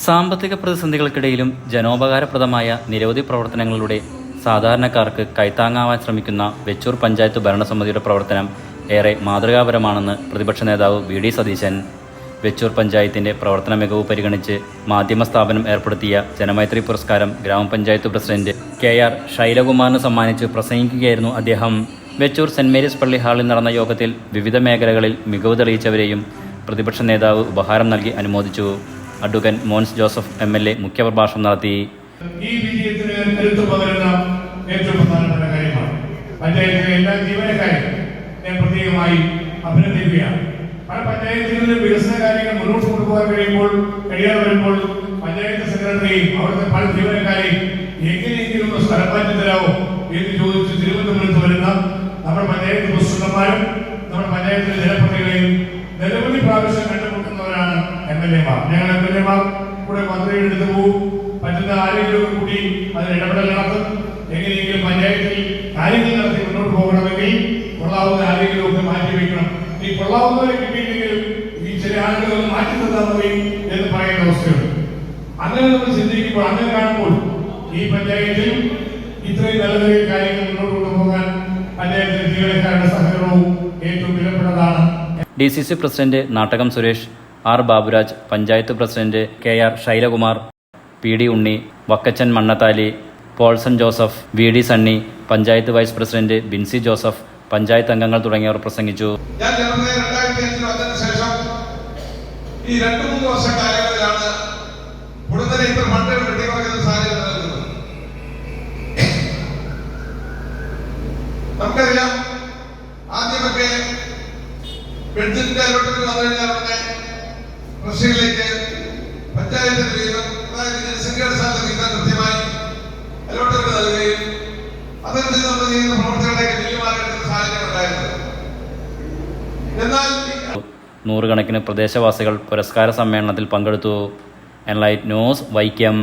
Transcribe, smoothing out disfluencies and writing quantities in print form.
സാമ്പത്തിക പ്രതിസന്ധികൾക്കിടയിലും ജനോപകാരപ്രദമായ നിരവധി പ്രവർത്തനങ്ങളിലൂടെ സാധാരണക്കാർക്ക് കൈത്താങ്ങാവാൻ ശ്രമിക്കുന്ന വെച്ചൂർ പഞ്ചായത്ത് ഭരണസമിതിയുടെ പ്രവർത്തനം ഏറെ മാതൃകാപരമാണെന്ന് പ്രതിപക്ഷ നേതാവ് വി.ഡി. സതീശൻ വെച്ചൂർ പഞ്ചായത്തിൻ്റെ പ്രവർത്തന മികവ് പരിഗണിച്ച് മാധ്യമ സ്ഥാപനം ഏർപ്പെടുത്തിയ ജനമൈത്രി പുരസ്കാരം ഗ്രാമപഞ്ചായത്ത് പ്രസിഡന്റ് കെ.ആർ. ശൈലകുമാറിന് സമ്മാനിച്ച് പ്രസംഗിക്കുകയായിരുന്നു അദ്ദേഹം. വെച്ചൂർ സെന്റ് മേരീസ് പള്ളി ഹാളിൽ നടന്ന യോഗത്തിൽ വിവിധ മേഖലകളിൽ മികവ് തെളിയിച്ചവരെയും പ്രതിപക്ഷ നേതാവ് ഉപഹാരം നൽകി അനുമോദിച്ചു. Advocate Mons Joseph MLA. മുഖ്യപ്രഭാഷണം നടത്തി. ഈ വിജയത്തിന് കരുത്ത് പകരുന്ന ഏറ്റവും പ്രധാനപ്പെട്ട കാര്യമാണ്. പഞ്ചായത്തിലെ എല്ലാ ജീവനക്കാരെയും ഞാൻ പ്രത്യേകമായി അഭിനന്ദിക്കുകയാണ്. പല പഞ്ചായത്തുകളിലും വികസന കാര്യങ്ങൾ മുന്നോട്ട് കൊണ്ടുപോകാൻ കഴിയാതെ വരുമ്പോൾ പഞ്ചായത്ത് സെക്രട്ടറിയും അവിടുത്തെ പല ജീവനക്കാരെയും എങ്ങനെയെങ്കിലും സ്ഥലം മാറ്റി തരാമോ എന്ന് ചോദിച്ച് തിരുവനന്തപുരത്ത് വരുന്ന നമ്മുടെ പഞ്ചായത്ത് പ്രസിഡന്റുമാരും നമ്മുടെ പഞ്ചായത്തിലെ ജനപ്രതിനിധികളെയും നിരവധി പ്രാവശ്യം കണ്ടുമുട്ടുന്നവരാണ് എം.എൽ.എമാർ. ഞങ്ങൾ എം.എൽ.എമാർ കൂടെ മന്ത്രിയുടെ അടുത്ത് പോകും, പറ്റുന്ന ആരെങ്കിലും കൂടി അതിന് ഇടപെടൽ നടത്തും. എങ്ങനെയെങ്കിലും പഞ്ചായത്തിൽ കാര്യങ്ങൾ നടത്തി മുന്നോട്ട് പോകണമെങ്കിൽ കൊള്ളാവുന്ന ആരെങ്കിലും ഒക്കെ മാറ്റി വയ്ക്കണം. ഈ കൊള്ളാവുന്നവരെ കിട്ടിയില്ലെങ്കിലും ഈ ചില ആളുകൾ മാറ്റി തന്നാൽ മതി എന്ന് പറയുന്ന അവസ്ഥയുണ്ട്. അങ്ങനെ നമ്മൾ ചിന്തിക്കുമ്പോൾ, അങ്ങനെ കാണുമ്പോൾ ഈ പഞ്ചായത്തിൽ ഇത്രയും നല്ല നല്ല കാര്യങ്ങൾ മുന്നോട്ട് കൊണ്ടുപോകാൻ പഞ്ചായത്തിലെ ജീവനക്കാരുടെ സഹകരണവും ഏറ്റവും വിലപ്പെട്ടതാണ്. DCC president Nattakam Suresh, R. Baburaj, panchayat president K R. Shylakumar, P D. Unni, Vakkachan Mannathali, Paulson Joseph, V D. Sunny, panchayat vice president Binsy Joseph, panchayat അംഗങ്ങൾ തുടങ്ങിയവർ പ്രസംഗിച്ചു. ഈ 2-3 വർഷക്കാലങ്ങളിലാണ് കൂടുതൽ ഇത്ര ഫണ്ട് വെട്ടിക്കുറയ്ക്കുന്ന സാഹചര്യം നിലനിൽക്കുന്നത്. നമുക്കറിയാം, ആദ്യമൊക്കെ ബഡ്ജറ്റിന്റെ അലോട്ട്മെന്റ് വന്നു കഴിഞ്ഞാൽ ഉടനെ കൃഷിയിലേക്ക് പഞ്ചായത്തിന്റെ വീതം, അതായത് ജനസംഖ്യാടിസ്ഥാനത്തെ വീതം കൃത്യമായി അലോട്ട്മെന്റ് നൽകുകയും അതനുസരിച്ച് നമ്മൾ ചെയ്യുന്ന പ്രവർത്തനങ്ങളൊക്കെ തുല്യമാക്കുന്ന സാഹചര്യം ഉണ്ടായിരുന്നത്. എന്നാൽ നൂറുകണക്കിന് പ്രദേശവാസികൾ പുരസ്കാര സമ്മേളനത്തിൽ പങ്കെടുത്തു. Enlight news, Vaikom.